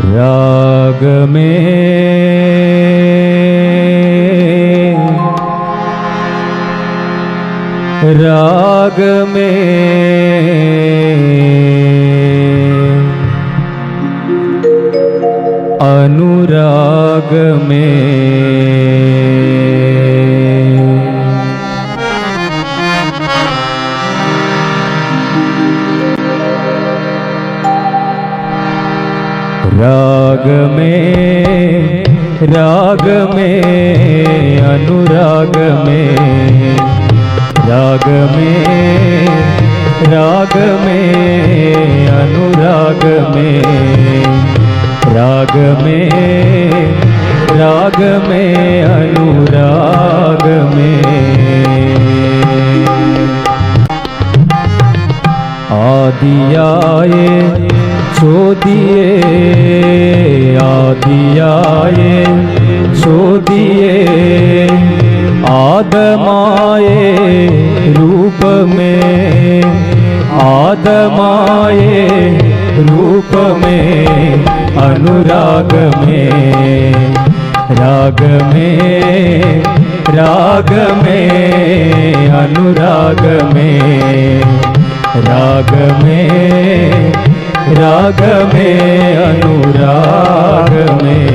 राग में अनुराग में राग में अनुराग में राग में अनुराग में राग में अनुराग में आदियाए छोदिए आदियाए छोदिए आदमाए रूप में आदमाए रूप में अनुराग में राग में अनुराग में राग में अनुराग में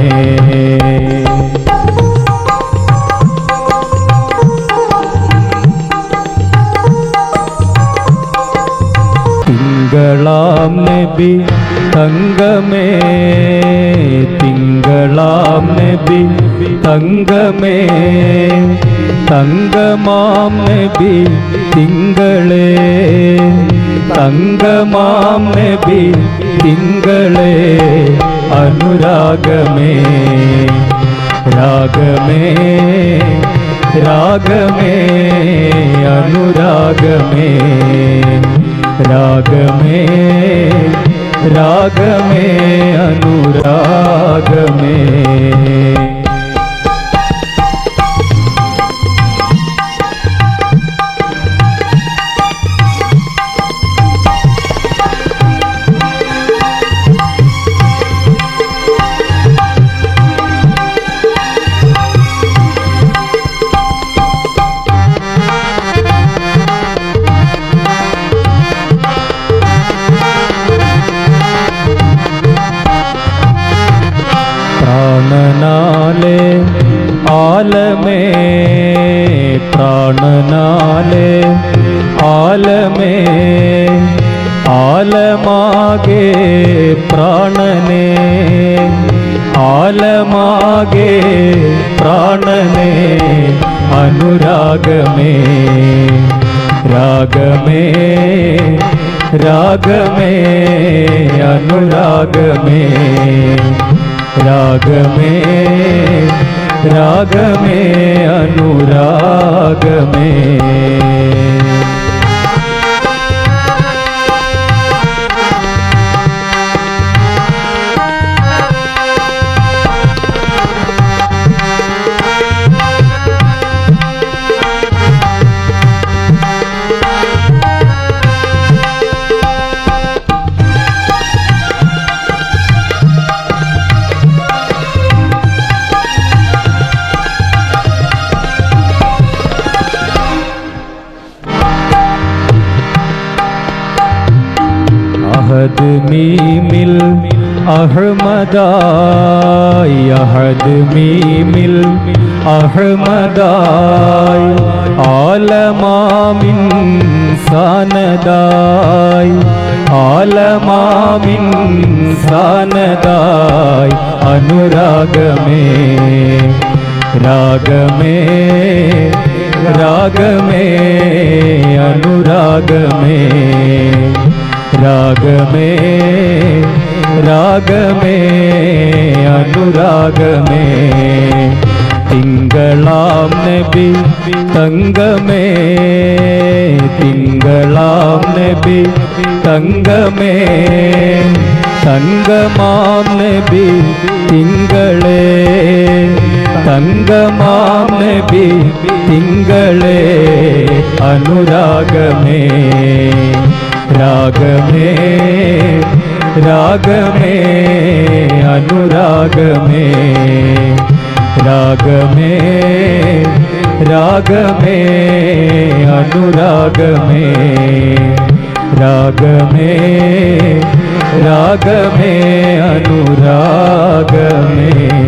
തിങ്കളാം നബി തങ്കമേ തിങ്കളാം നബി തങ്കമേ തങ്കമാം നബി തിങ്കളേ തങ്കമാം നബി തിങ്കളേ അനുരാഗമേ രാഗമേ അനുരാഗമേ राग में अनुराग में प्राणनाले आलमे प्राणनाले आलमे आलमागे प्राणने आलमागे प्राणने अनुराग में राग में अनुराग में राग में अनुराग में अहद मीमिल अहमदाय अहद मीमिल अहमदाय आलमामिन सानदाय आलमामिन सानदाय अनुराग में अनुराग में राग में अनुराग में തിങ്കളാം നബി തങ്കമേ തിങ്കളാം നബി തങ്കമേ തങ്കമാം നബി തിങ്കളേ തങ്കമാം നബി തിങ്കളേ അനുരാഗമേ രാഗമേ राग में अनुराग में राग में राग में अनुराग में राग में राग में अनुराग में।